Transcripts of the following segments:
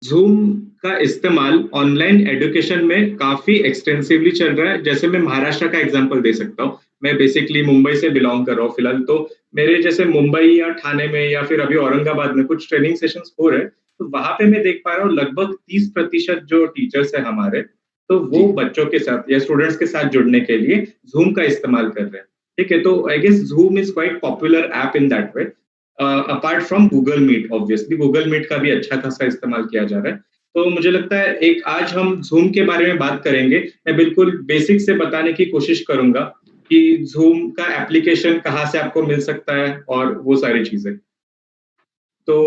Zoom का इस्तेमाल online education में काफ़ी एक्सटेंसिवली चल रहा है। जैसे मैं महाराष्ट्र का एग्ज़ाम्पल दे सकता हूँ। मैं बेसिकली मुंबई से बिलॉन्ग कर रहा हूँ फिलहाल, तो मेरे जैसे मुंबई या ठाणे में या फिर अभी औरंगाबाद में कुछ ट्रेनिंग सेशंस हो रहे हैं, तो वहाँ पे मैं देख पा रहा हूँ लगभग 30% जो टीचर्स हैं हमारे, तो वो जी, बच्चों के साथ या स्टूडेंट्स के साथ जुड़ने के लिए ज़ूम का इस्तेमाल कर रहे हैं। ठीक है? तो I guess Zoom is quite popular app in that way. Apart from Google Meet obviously, Google Meet का भी अच्छा खासा इस्तेमाल किया जा रहा है। तो मुझे लगता है एक आज हम ज़ूम के बारे में बात करेंगे। मैं बिल्कुल बेसिक से बताने की कोशिश करूँगा कि ज़ूम का एप्लीकेशन कहाँ से आपको मिल सकता है और वो सारी चीज़ें। तो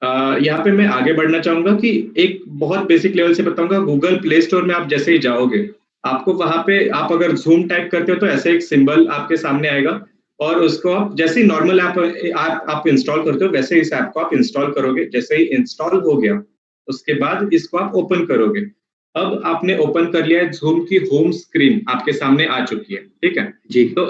यहाँ पे मैं आगे बढ़ना चाहूँगा कि एक बहुत बेसिक लेवल से बताऊँगा। गूगल प्ले स्टोर में आप जैसे ही जाओगे, आपको वहाँ पे आप अगर ज़ूम टाइप करते हो तो ऐसे एक सिंबल आपके सामने आएगा और उसको आप जैसे ही नॉर्मल आप इंस्टॉल करते हो वैसे इस ऐप को आप इंस्टॉल करोगे। जैसे ही इंस्टॉल हो गया, उसके बाद इसको आप ओपन करोगे। अब आपने ओपन कर लिया है, ज़ूम की होम स्क्रीन आपके सामने आ चुकी है, ठीक है? जी, तो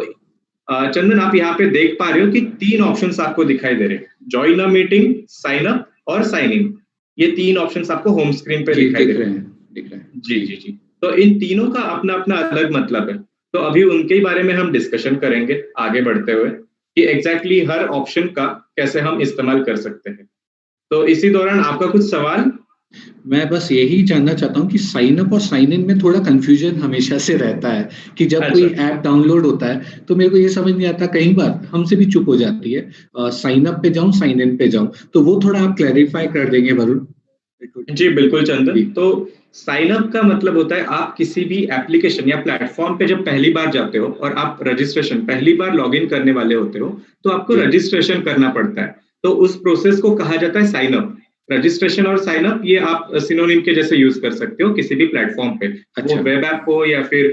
चंदन, आप यहाँ पे देख पा रहे हो कि 3 ऑप्शंस आपको दिखाई दे रहे हैं। Join a meeting, sign up और साइन इन। ये 3 ऑप्शंस आपको होम स्क्रीन पे जी, दिखाई दे रहे दिख रहे हैं। हैं। जी, जी, जी, जी। तो इन तीनों का अपना-अपना अलग मतलब है। तो अभी उनके ही बारे में हम डिस्कशन करेंगे आगे बढ़ते हुए कि एग्ज़ैक्टली हर ऑप्शन का कैसे हम इस्तेमाल कर सकते हैं। तो इसी दौरान आपका कुछ सवाल? मैं बस यही जानना चाहता हूँ कि साइन अप और साइन इन में थोड़ा कन्फ्यूजन हमेशा से रहता है कि जब कोई अच्छा। ऐप डाउनलोड होता है, तो मेरे को ये समझ नहीं आता कई बार हमसे भी चूक हो जाती है। साइन अप पे जाऊँ, साइन इन पे जाऊँ, तो वो थोड़ा आप क्लैरिफ़ाई कर देंगे वरुण? जी, बिल्कुल चंदन। जी, तो साइन अप का मतलब होता है आप किसी भी एप्लीकेशन या प्लेटफ़ॉर्म पे जब पहली बार जाते हो और आप रजिस्ट्रेशन पहली बार लॉगिन करने वाले होते हो, तो आपको जी, रजिस्ट्रेशन करना पड़ता है। तो उस प्रोसेस को कहा जाता है साइन अप। रजिस्ट्रेशन और साइन अप ये आप सिनोनिम के जैसे यूज़ कर सकते हो किसी भी प्लेटफ़ॉर्म पे। वो अच्छा, वेब ऐप हो या फिर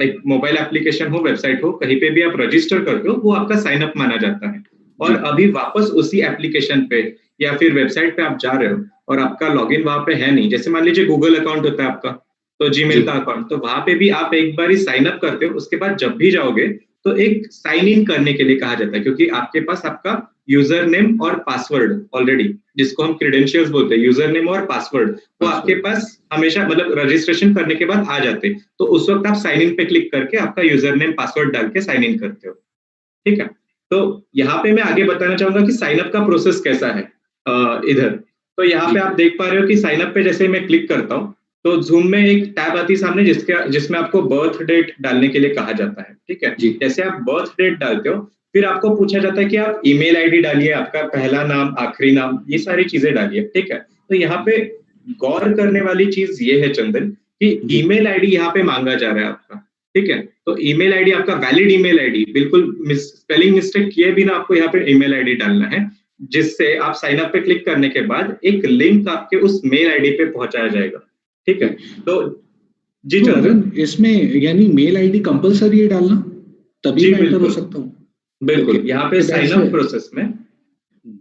एक मोबाइल एप्लीकेशन हो, वेबसाइट हो, कहीं पे भी आप रजिस्टर करते हो, वो आपका साइन अप माना जाता है। जी, और अभी वापस उसी एप्लीकेशन पे या फिर वेबसाइट पे आप जा रहे हो और आपका लॉगिन वहाँ पे है नहीं। जैसे मान लीजिए गूगल अकाउंट होता है आपका, तो जी, जीमेल का अकाउंट, तो वहाँ पे भी आप एक बार ही साइन अप करते हो, उसके बाद जब भी जाओगे, तो एक साइन इन करने के लिए कहा जाता है क्योंकि आपके पास आपका यूज़र नेम और पासवर्ड ऑलरेडी, जिसको हम क्रेडेंशियल्स बोलते हैं, यूज़र नेम और पासवर्ड, वो आपके पासवर्ड, पास हमेशा मतलब रजिस्ट्रेशन करने के बाद आ जाते हैं। तो उस वक़्त आप साइन इन पे क्लिक करके आपका यूज़र नेम, पासवर्ड डाल के साइन इन करते हो। ठीक है? तो यहाँ पे मैं आगे बताना चाहूँगा कि साइन अप का प्रोसेस कैसा है इधर। तो यहाँ पे जी, आप देख पा रहे हो कि साइन अप पे जैसे ही मैं क्लिक करता हूँ, तो ज़ूम में एक टैब आती है सामने जिसमें आपको बर्थ डेट डालने के लिए कहा जाता है, ठीक है? जी, जैसे आप बर्थ डेट डालते हो, फिर आपको पूछा जाता है कि आप ईमेल आईडी डालिए, आपका पहला नाम, आखिरी नाम, ये सारी चीज़ें डालिए, ठीक है? तो यहाँ पे गौर करने वाली चीज़ ये है चंदन कि जी, ईमेल आईडी यहाँ पे माँगा जा रहा है आपका, ठीक है? तो ईमेल आईडी आपका वैलिड ईमेल आईडी, बिल्कुल स्पेलिंग मिस्टेक किए बिना आपको यहाँ पे ईमेल आईडी डालना है, जिससे आप साइन अप पे क्लिक करने के बाद एक लिंक आपके उस मेल आईडी पे पहुँचाया जाएगा, ठीक है? जी। तो जी तो चंदन। अरुण इसमें यानी मेल आईडी कंपल्सरी है डालना? तभी जी मैं एंटर हो बिल्कुल, सकता हूँ? ओके, बिल्कुल। यहाँ पे तो साइन दैट्स अप प्रोसेस में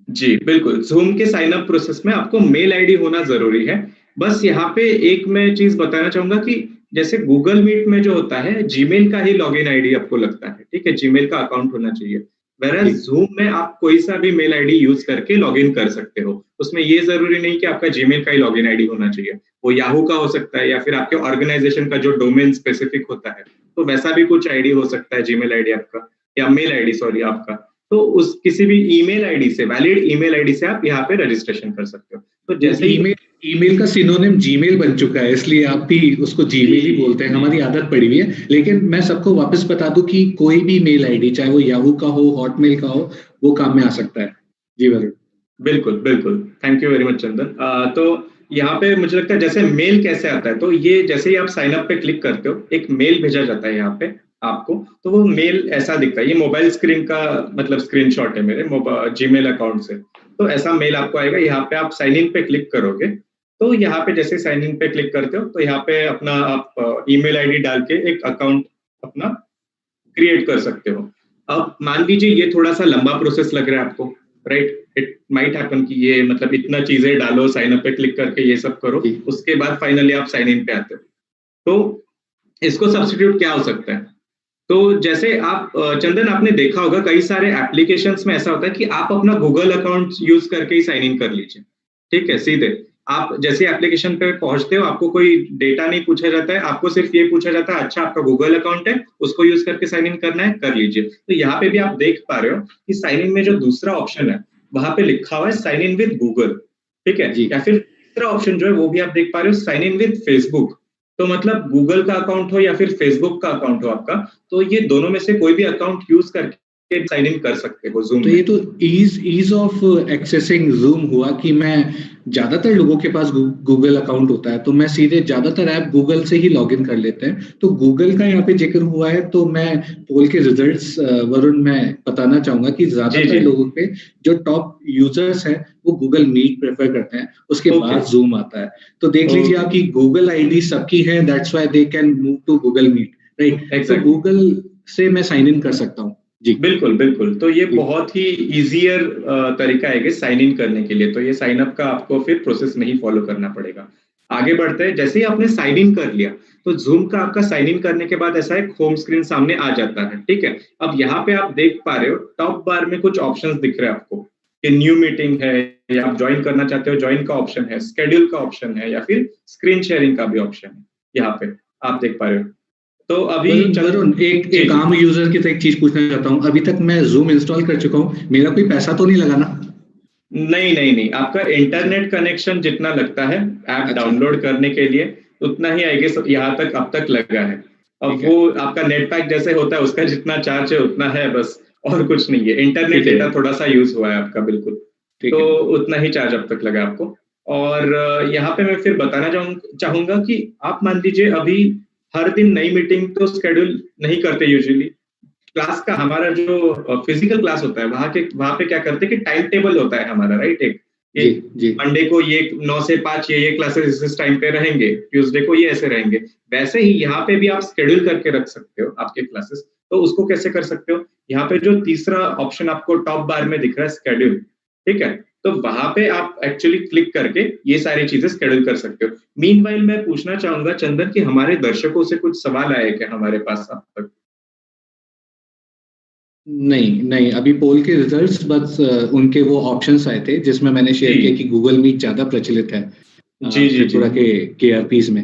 जी, बिल्कुल। ज़ूम के साइन अप प्रोसेस में आपको मेल आईडी होना ज़रूरी है। बस यहाँ पे एक मैं चीज़ बताना चाहूँगा कि जैसे गूगल मीट में जो होता है, जीमेल का ही लॉगिन आईडी आपको लगता है, ठीक है? जीमेल का अकाउंट होना चाहिए। व्हेयरएज़ जी, ज़ूम में आप कोई-सा भी मेल आईडी यूज़ करके लॉगिन कर सकते हो। उसमें ये ज़रूरी नहीं कि आपका जीमेल का ही लॉगिन आईडी होना चाहिए। वो याहू का हो सकता है या फिर आपके ऑर्गनाइज़ेशन का जो डोमेन स्पेसिफिक होता है, तो वैसा भी कुछ आईडी हो सकता है जीमेल आईडी आपका या मेल आईडी सॉरी आपका। तो उस किसी भी ईमेल आईडी से वैलिड ईमेल आईडी से आप यहाँ पे रजिस्ट्रेशन कर सकते हो। तो वो जैसे ही ईमेल ईमेल का सिनोनिम जीमेल बन चुका है, इसलिए आप भी उसको जी, जीमेल ही बोलते हैं, जी। हमारी आदत पड़ी हुई है। लेकिन मैं सबको वापस बता दूँ कि कोई भी मेल आईडी, चाहे वो याहू का हो, हॉटमेल का हो, वो काम में आ सकता है। जी, वरुण। बिल्कुल, बिल्कुल। थैंक यू वेरी मच चंदन। तो यहाँ पे मुझे लगता है जैसे मेल कैसे आता है, तो ये जैसे ही आप साइन अप पे क्लिक करते हो, एक मेल भेजा जाता है यहाँ पे आपको, तो वो मेल ऐसा दिखता है। ये मोबाइल स्क्रीन का मतलब स्क्रीनशॉट है मेरे जीमेल अकाउंट से। तो ऐसा मेल आपको आएगा, यहाँ पे आप साइन इन पे क्लिक करोगे, तो यहाँ पे जैसे साइन इन पे क्लिक करते हो, तो यहाँ पे अपना आप ईमेल आईडी डाल के एक अकाउंट अपना क्रिएट कर सकते हो। अब मान लीजिए ये थोड़ा-सा लंबा प्रोसेस लग रहा है आपको, राइट? इट माइट हैपन कि ये मतलब इतना चीज़ें डालो, साइन अप पे क्लिक करके ये सब करो, जी, उसके बाद फाइनली आप साइन इन पे आते हो। तो इसको सब्स्टिट्यूट क्या हो सकता है? तो जैसे आप चंदन आपने देखा होगा कई सारे एप्लीकेशंस में ऐसा होता है कि आप अपना गूगल अकाउंट यूज़ करके ही साइन इन कर लीजिए, ठीक है? सीधे। आप जैसे एप्लीकेशन पे पहुंचते हो, आपको कोई डेटा नहीं पूछा जाता है, आपको सिर्फ ये पूछा जाता है, अच्छा आपका गूगल अकाउंट है, उसको यूज करके साइन इन करना है, कर लीजिए। तो यहाँ पे भी आप देख पा रहे हो कि साइन इन में जो दूसरा ऑप्शन है, वहां पे लिखा हुआ है साइन इन विद गूगल, ठीक है? जी या फिर तीसरा ऑप्शन जो है वो भी आप देख पा रहे हो, साइन इन विद फेसबुक। तो मतलब गूगल का अकाउंट हो या फिर फेसबुक का अकाउंट हो आपका, तो ये दोनों में से कोई भी अकाउंट यूज करके साइन इन कर सकते हो जूम तो में। ये तो ईज ऑफ एक्सेसिंग जूम हुआ कि मैं ज्यादातर लोगों के पास गूगल अकाउंट होता है, तो मैं सीधे ज्यादातर ऐप गूगल से ही लॉगिन कर लेते हैं। तो गूगल का यहाँ पे जिक्र हुआ है, तो मैं पोल के रिजल्ट्स वरुण मैं बताना चाहूंगा कि जी ज्यादातर जी। लोगों पे जो टॉप यूजर्स हैं वो गूगल मीट प्रेफर करते हैं, उसके ओके बाद जूम आता है। तो देख लीजिए ओके। आपकी गूगल आईडी सबकी है, that's why they can move to Google Meet, right? तो एग्जैक्टली। गूगल से मैं साइन इन कर सकता हूँ। जी बिल्कुल, बिल्कुल। तो ये जी बहुत ही ईज़ियर तरीका है कि साइन इन करने के लिए, तो ये साइन अप का आपको फिर प्रोसेस नहीं फॉलो करना पड़ेगा। आगे बढ़ते हैं, जैसे ही आपने साइन इन कर लिया, तो ज़ूम का आपका साइन इन करने के बाद ऐसा एक होम स्क्रीन सामने आ जाता है, ठीक है? अब यहाँ पे आप देख पा रहे हो, टॉप बार में कुछ ऑप्शंस दिख रहे हैं आपको, कि न्यू मीटिंग है या आप जॉइन करना चाहते हो, जॉइन का ऑप्शन है, शेड्यूल का ऑप्शन है या फिर स्क्रीन शेयरिंग का भी ऑप्शन है, यहाँ पे आप देख पा रहे हो। तो अभी वरुण चल वरुण एक जी, एक जी। आम यूजर की तो एक चीज पूछना चाहता हूँ, अभी तक मैं जूम इंस्टॉल कर चुका हूँ, मेरा कोई पैसा तो नहीं लगा ना? नहीं, नहीं, नहीं, आपका अच्छा इंटरनेट कनेक्शन जितना लगता है ऐप अच्छा डाउनलोड करने के लिए, उतना ही आई गेस यहाँ तक अब तक लगा है। अब ठीक है वो आपका नेट पैक जैसे होता है उसका जितना चार्ज है उतना है बस, और कुछ नहीं है। इंटरनेट ठीक है डेटा थोड़ा-सा यूज़ हुआ है आपका बिल्कुल, ठीक तो है। उतना ही चार्ज अब तक लगा आपको। और यहाँ पे मैं फिर बताना चाहूँगा कि आप मान लीजिए अभी हर दिन नई मीटिंग तो शेड्यूल नहीं करते यूजुअली। क्लास का हमारा जो फिजिकल क्लास होता है वहां पे क्या करते हैं कि टाइम टेबल होता है हमारा, राइट? एक जी एक जी मंडे को ये 9 से 5 ये क्लासेस इस टाइम पे रहेंगे, ट्यूसडे को ये ऐसे रहेंगे। वैसे ही यहाँ पे भी आप शेड्यूल करके रख सकते हो आपके क्लासेस। तो उसको कैसे कर सकते हो? यहाँ पे जो तीसरा ऑप्शन आपको टॉप बार में दिख रहा है, शेड्यूल, ठीक है? तो वहां पे आप एक्चुअली क्लिक करके ये सारी चीजें शेड्यूल कर सकते हो। मीनवाइल मैं पूछना चाहूंगा चंदन कि हमारे दर्शकों से कुछ सवाल आए क्या हमारे पास अब तक? नहीं नहीं, अभी पोल के रिजल्ट्स बस उनके वो ऑप्शंस आए थे जिसमें मैंने शेयर किया जी कि गूगल मीट ज्यादा प्रचलित है जी जी जी। त्रिपुरा के आरपीज में।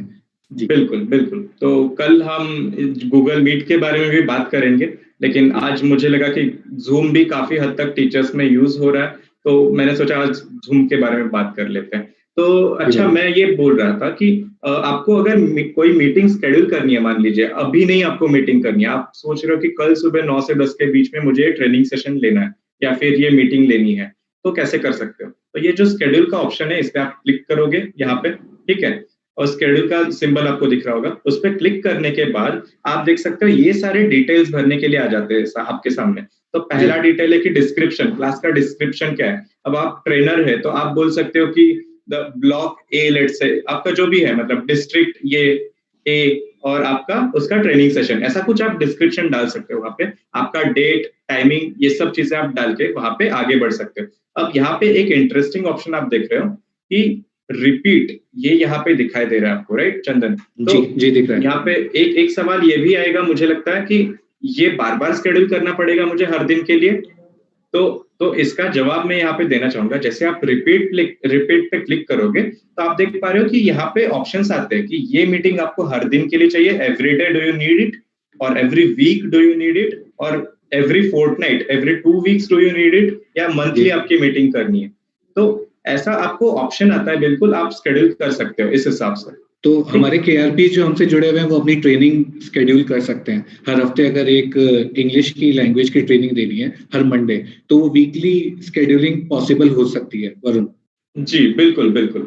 जी बिल्कुल, बिल्कुल। तो कल हम गूगल मीट के बारे में भी बात करेंगे, लेकिन जी आज मुझे लगा कि ज़ूम भी काफ़ी हद तक टीचर्स में यूज़ हो रहा है, तो मैंने सोचा आज ज़ूम के बारे में बात कर लेते हैं। तो जी अच्छा, वरुण। मैं ये बोल रहा था कि आपको अगर कोई मीटिंग शेड्यूल करनी है, मान लीजिए अभी नहीं आपको मीटिंग करनी है, आप सोच रहे हो कि कल सुबह 9 से 10 के बीच में मुझे ट्रेनिंग सेशन लेना है या फिर ये मीटिंग लेनी है, तो कैसे कर सकते हो? तो ये जो शेड्यूल का ऑप्शन है, इस पे आप क्लिक करोगे यहाँ पे, ठीक है? और शेड्यूल का सिंबल आपको दिख रहा होगा, उस पे क्लिक करने के बाद आप देख सकते हो ये सारे डिटेल्स भरने के लिए आ जाते हैं आपके सामने। तो जी पहला डिटेल है कि डिस्क्रिप्शन, क्लास का डिस्क्रिप्शन क्या है? अब आप ट्रेनर है तो आप बोल सकते हो कि the block A, let's say आपका जो भी है, मतलब डिस्ट्रिक्ट ये ए, और आपका उसका ट्रेनिंग सेशन, ऐसा कुछ आप डिस्क्रिप्शन डाल सकते हो वहाँ पे। आपका डेट, टाइमिंग, ये सब चीजें आप डाल के वहाँ पे आगे बढ़ सकते हो। अब यहाँ पे एक इंटरेस्टिंग ऑप्शन आप देख रहे हो कि रिपीट, ये यहाँ पे दिखाई दे रहा है आपको, राइट चंदन? तो जी जी दिख रहा यहाँ है। पे एक एक सवाल ये भी आएगा, मुझे लगता है कि ये बार-बार शेड्यूल करना पड़ेगा मुझे हर दिन के लिए? तो इसका जवाब मैं यहाँ पे देना चाहूंगा। जैसे आप रिपीट पे क्लिक करोगे, तो आप देख पा रहे हो कि यहाँ पे ऑप्शंस आते हैं कि ये मीटिंग आपको हर दिन के लिए चाहिए, every day do you need it, और every week do you need it, और every fortnight, every 2 weeks do you need it, या जी मंथली आपकी मीटिंग करनी है। तो ऐसा आपको ऑप्शन आता है, बिल्कुल आप शेड्यूल कर सकते हो इस हिसाब से। तो ठीक। हमारे केआरपी जो हमसे जुड़े हुए हैं वो अपनी ट्रेनिंग शेड्यूल कर सकते हैं। हर हफ्ते अगर एक इंग्लिश की लैंग्वेज की ट्रेनिंग देनी है हर मंडे, तो वो वीकली शेड्यूलिंग पॉसिबल हो सकती है वरुण। जी, बिल्कुल, बिल्कुल।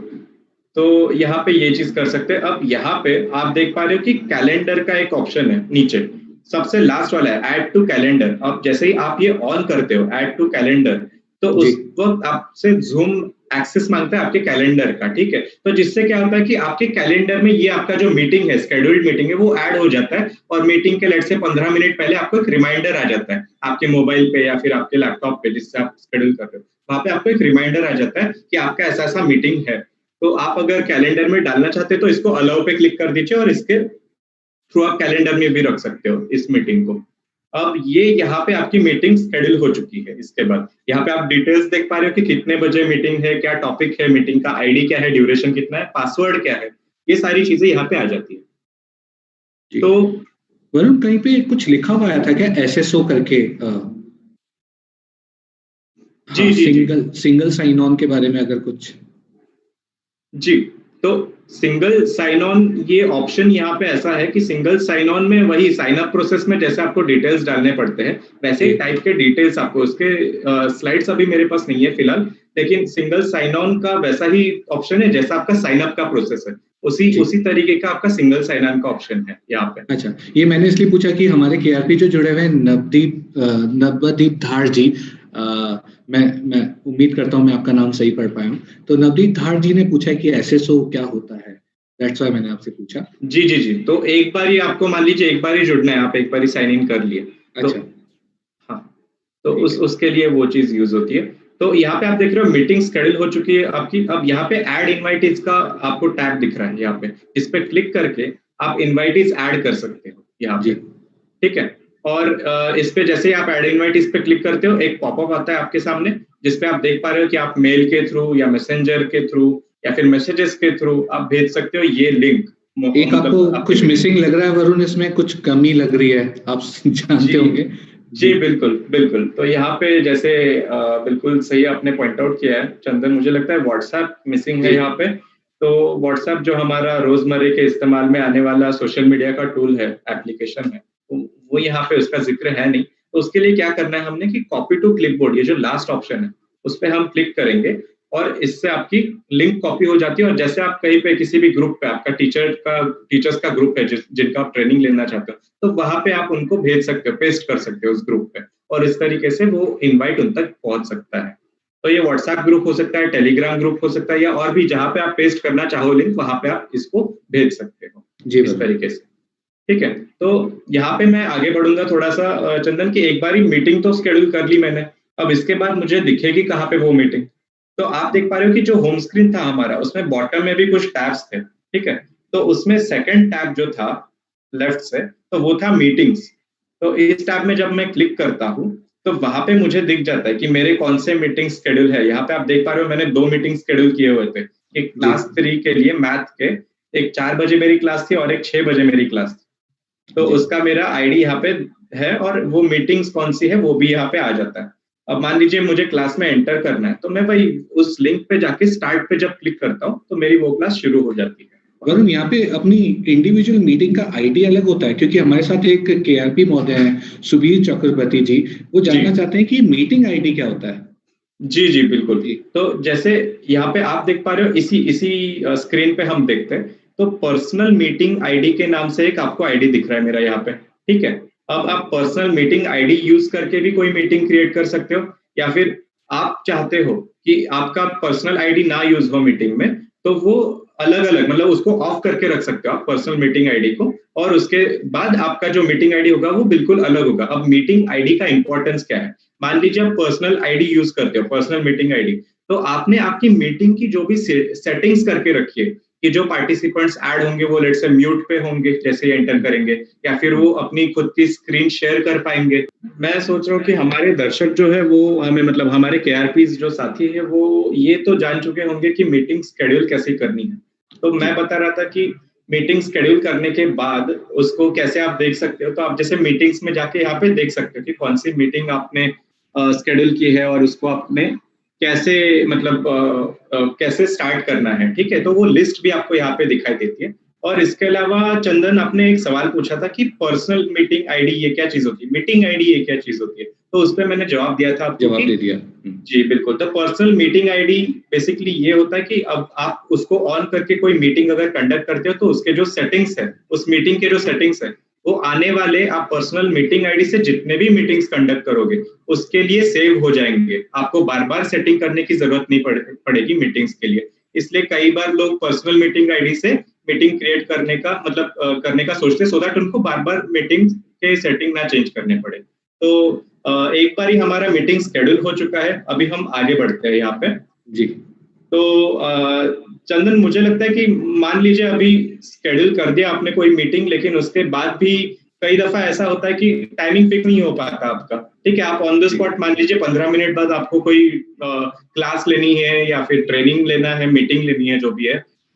तो यहाँ पे ये चीज़ कर सकते हैं। अब यहाँ पे आप देख पा रहे हो कि कैलेंडर का एक ऑप्शन है नीचे, सबसे लास्ट वाला है ऐड टू कैलेंडर। अब जैसे ही आप ये ऑन करते हो ऐड टू कैलेंडर, तो जी उस वक़्त आपसे ज़ूम एक्सेस माँगता है आपके कैलेंडर का, ठीक है? तो जिससे क्या होता है कि आपके कैलेंडर में ये आपका जो मीटिंग है, शेड्यूल्ड मीटिंग है, वो ऐड हो जाता है, और मीटिंग के लेट्स से 15 मिनट पहले आपको एक रिमाइंडर आ जाता है, आपके मोबाइल पे या फिर आपके लैपटॉप पे जिससे आप शेड्यूल कर रहे हो। वहाँ पे आपको एक रिमाइंडर आ जाता है कि आपका ऐसा-ऐसा मीटिंग है। तो आप अगर कैलेंडर में डालना चाहते हैं तो इसको अलाउ पे क्लिक कर दीजिए, और इसके थ्रू आप कैलेंडर में भी रख सकते हो इस मीटिंग को। अब ये यहाँ पे आपकी मीटिंग शेड्यूल हो चुकी है। इसके बाद यहाँ पे आप डिटेल्स देख पा रहे हो कि कितने बजे मीटिंग है, क्या टॉपिक है, मीटिंग का आईडी क्या है, ड्यूरेशन कितना है, पासवर्ड क्या है, ये सारी चीजें यहाँ पे आ जाती है। जी। तो वरुण, कहीं पे कुछ लिखा हुआ था क्या एसएसओ करके? जी हाँ, जी जी सिंगल साइन ऑन के बारे में अगर कुछ। जी, तो सिंगल साइन ऑन ये ऑप्शन यहाँ पे ऐसा है कि सिंगल साइन ऑन में वही साइन अप प्रोसेस में जैसे आपको डिटेल्स डालने पड़ते हैं, वैसे ही जी। टाइप के डिटेल्स आपको उसके स्लाइड्स अभी मेरे पास नहीं है फिलहाल, लेकिन सिंगल साइन ऑन का वैसा ही ऑप्शन है जैसा आपका साइन अप का प्रोसेस है, उसी जी। उसी तरीके का आपका सिंगल साइन ऑन का ऑप्शन है यहाँ पे। अच्छा, ये मैंने इसलिए पूछा कि हमारे केआरपी जो जुड़े हुए हैं, नवदीप धार जी, अ, मैं उम्मीद करता हूँ मैं आपका नाम सही पढ़ पाया हूँ। तो नवदीप धार जी ने पूछा कि एसएसओ क्या होता है, दैट्स व्हाई मैंने आपसे पूछा। जी जी जी, तो एक बार ही आपको मान लीजिए एक बार ही जुड़ना है, आप एक बार ही साइन इन कर लिए तो अच्छा। हाँ, तो ठीक उस है। उसके लिए वो चीज यूज होती है। तो यहाँ पे आप देख रहे हो मीटिंग शेड्यूल हो चुकी है आपकी। अब यहाँ पे ऐड इनवाइटीज का आपको टैब दिख रहा है यहाँ पे, इस पे क्लिक करके आप इनवाइटीज ऐड कर सकते हो यहाँ पे, जी। ठीक है। और इस पे जैसे ही आप ऐड इनवाइटीज पे क्लिक करते हो एक पॉपअप आता है आपके सामने, जिसपे आप देख पा रहे हो कि आप मेल के थ्रू या मैसेंजर के थ्रू या फिर मैसेजेस के थ्रू आप भेज सकते हो ये लिंक, एक आपको मतलब आपकी कुछ मीटिंग। मिसिंग लग रहा है वरुण, इसमें कुछ कमी लग रही है, आप जी जानते होंगे। जी, जी। बिल्कुल बिल्कुल। तो यहाँ पे जैसे बिल्कुल सही आपने पॉइंट आउट किया है चंदन, मुझे लगता है व्हाट्सएप मिसिंग है जी। यहाँ पे। तो व्हाट्सएप जो हमारा रोजमर्रे के इस्तेमाल में आने वाला सोशल मीडिया का टूल है, एप्लीकेशन है, तो वो यहाँ पे उसका जिक्र है नहीं। तो उसके लिए क्या करना है हमने कि कॉपी टू क्लिपबोर्ड, ये जो लास्ट ऑप्शन है उस पे हम क्लिक करेंगे और इससे आपकी लिंक कॉपी हो जाती है। और जैसे आप कहीं पे किसी भी ग्रुप पे, आपका टीचर्स का ग्रुप है जिनका आप ट्रेनिंग लेना चाहते हो, तो वहां पे आप उनको भेज सकते हो, पेस्ट कर सकते हो उस ग्रुप पे, और इस तरीके से वो इनवाइट उन तक पहुंच सकता है। तो ये व्हाट्सएप ग्रुप हो सकता है, टेलीग्राम ग्रुप हो सकता है, या और भी जहां पे आप पेस्ट करना चाहो लिंक, वहां पे आप इसको भेज सकते हो जी इस वरुण। तरीके से। ठीक है, तो यहाँ पे मैं आगे बढ़ूंगा थोड़ा सा चंदन, की एक बारी मीटिंग तो शेड्यूल कर ली मैंने, अब इसके बाद मुझे दिखेगी कहाँ पे वो मीटिंग। तो आप देख पा रहे हो कि जो होम स्क्रीन था हमारा, उसमें बॉटम में भी कुछ टैब्स थे, ठीक है। तो उसमें सेकंड टैब जो था लेफ्ट से, तो वो था मीटिंग्स। तो इस टैब में जब मैं क्लिक करता हूँ तो वहां पे मुझे दिख जाता है कि मेरे कौन से मीटिंग शेड्यूल है। यहाँ पे आप देख पा रहे हो मैंने 2 मीटिंग शेड्यूल किए हुए थे, एक जी। क्लास 3 के लिए मैथ के, एक 4 बजे मेरी क्लास थी और एक 6 बजे मेरी क्लास थी। तो जी। उसका मेरा आईडी यहाँ पे है, और वो मीटिंग्स कौन सी है वो भी यहाँ पे आ जाता है। अब मान लीजिए मुझे क्लास में एंटर करना है, तो मैं वही उस लिंक पे जाके स्टार्ट पे जब क्लिक करता हूँ तो मेरी वो क्लास शुरू हो जाती है वहां वरुण, पे। यहाँ पे अपनी इंडिविजुअल मीटिंग का आईडी अलग होता है, क्योंकि हमारे साथ एक केआरपी महोदय हैं, सुबीर चक्रवर्ती जी, वो जी जानना चाहते हैं कि मीटिंग आईडी क्या होता है। जी जी, बिल्कुल। जी। तो जैसे यहाँ पे आप देख पा रहे हो, इसी इसी स्क्रीन पे हम देखते हैं, तो पर्सनल मीटिंग आईडी के नाम से एक आपको आईडी दिख रहा है मेरा यहाँ पे, ठीक है। अब आप पर्सनल मीटिंग आईडी यूज करके भी कोई मीटिंग क्रिएट कर सकते हो, या फिर आप चाहते हो कि आपका पर्सनल आईडी ना यूज हो मीटिंग में, तो वो अलग अलग, मतलब उसको ऑफ करके रख सकते हो आप पर्सनल मीटिंग आईडी को, और उसके बाद आपका जो मीटिंग आईडी होगा वो बिल्कुल अलग होगा। अब मीटिंग आईडी का इंपॉर्टेंस क्या है, मान लीजिए आप पर्सनल आईडी यूज करते हो, पर्सनल मीटिंग आईडी, तो आपने आपकी मीटिंग की जो भी सेटिंग्स करके रखी है कि जो पार्टिसिपेंट्स ऐड होंगे वो लेट से म्यूट पे होंगे जैसे ही एंटर करेंगे, या फिर वो अपनी खुद की स्क्रीन शेयर कर पाएंगे। मैं सोच रहा हूँ कि हमारे दर्शक जो है वो हमें, मतलब हमारे केआरपीज जो साथी है वो ये तो जान चुके होंगे कि मीटिंग शेड्यूल कैसे करनी है। तो जी। मैं बता रहा था कि मीटिंग शेड्यूल करने के बाद उसको कैसे आप देख सकते हो। तो आप जैसे मीटिंग्स में जाके यहाँ पे देख सकते हो कि कौन सी मीटिंग आपने शेड्यूल की है, और उसको आपने कैसे, मतलब कैसे स्टार्ट करना है, ठीक है। तो वो लिस्ट भी आपको यहाँ पे दिखाई देती है। और इसके अलावा चंदन, आपने एक सवाल पूछा था कि पर्सनल मीटिंग आईडी ये क्या चीज होती है, मीटिंग आईडी ये क्या चीज होती है, तो उस पर मैंने जवाब दिया था आपको जवाब कि दे दिया। जी बिल्कुल। तो पर्सनल मीटिंग आईडी बेसिकली ये होता है कि अब आप उसको ऑन करके कोई मीटिंग अगर कंडक्ट करते हो, तो उसके जो सेटिंग्स है, उस मीटिंग के जो सेटिंग्स है, वो आने वाले आप पर्सनल मीटिंग आईडी से जितने भी मीटिंग्स कंडक्ट करोगे उसके लिए सेव हो जाएंगे। आपको बार बार सेटिंग करने की जरूरत नहीं पड़ेगी मीटिंग्स के लिए। इसलिए कई बार लोग पर्सनल मीटिंग आईडी से मीटिंग क्रिएट करने का, मतलब करने का सोचते, सो दैट उनको बार बार मीटिंग के सेटिंग ना चेंज करने पड़े। तो एक बार ही हमारा मीटिंग शेड्यूल हो चुका है, अभी हम आगे बढ़ते हैं यहाँ पे। जी। तो चंदन, मुझे लगता है कि मान लीजिए अभी शेड्यूल कर दिया आपने कोई मीटिंग, लेकिन उसके बाद भी कई दफा ऐसा होता है कि टाइमिंग फिक्स नहीं हो पाता आपका, ठीक है, आप ऑन द जी स्पॉट मान लीजिए 15 मिनट बाद आपको कोई क्लास लेनी है या फिर ट्रेनिंग लेना है, मीटिंग लेनी है, जो भी है,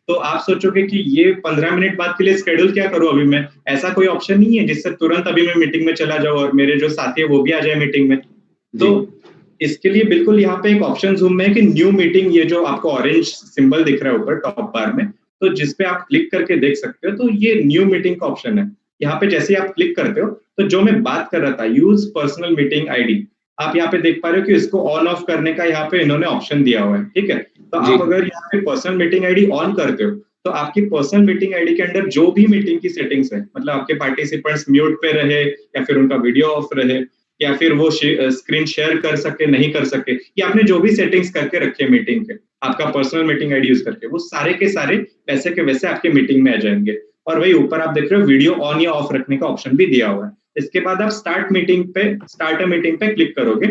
तो आप सोचोगे कि ये 15 मिनट बाद के लिए स्केड्यूल क्या करूं अभी मैं, ऐसा कोई ऑप्शन नहीं है जिससे तुरंत अभी मैं मीटिंग में चला जाऊं और मेरे जो साथी है वो भी आ जाए मीटिंग में। तो जी इसके लिए बिल्कुल यहाँ पे एक ऑप्शन ज़ूम में है कि न्यू मीटिंग, ये जो आपको ऑरेंज सिंबल दिख रहा है ऊपर टॉप बार में, तो जिस पे आप क्लिक करके देख सकते हो, तो ये न्यू मीटिंग का ऑप्शन है। यहाँ पे जैसे ही आप क्लिक करते हो, तो जो मैं बात कर रहा था, यूज़ पर्सनल मीटिंग आईडी, आप यहाँ पे देख पा रहे हो कि इसको ऑन ऑफ करने का यहाँ पे इन्होंने ऑप्शन दिया हुआ है, ठीक है? तो जी आप अगर यहाँ पे पर्सनल मीटिंग आईडी ऑन करते हो, तो आपकी पर्सनल मीटिंग आईडी के अंदर जो भी मीटिंग की सेटिंग्स है, मतलब आपके पार्टिसिपेंट्स म्यूट पे रहे या फिर उनका वीडियो ऑफ रहे या फिर वो स्क्रीन शेयर कर सके, नहीं कर सके, या आपने जो भी सेटिंग्स करके रखे मीटिंग के, आपका पर्सनल मीटिंग आईडी यूज करके, वो सारे के सारे वैसे के वैसे आपके मीटिंग में आ जाएंगे। और वही ऊपर आप देख रहे हो वीडियो ऑन या ऑफ रखने का ऑप्शन भी दिया हुआ है। इसके बाद आप स्टार्ट अ मीटिंग पे क्लिक करोगे,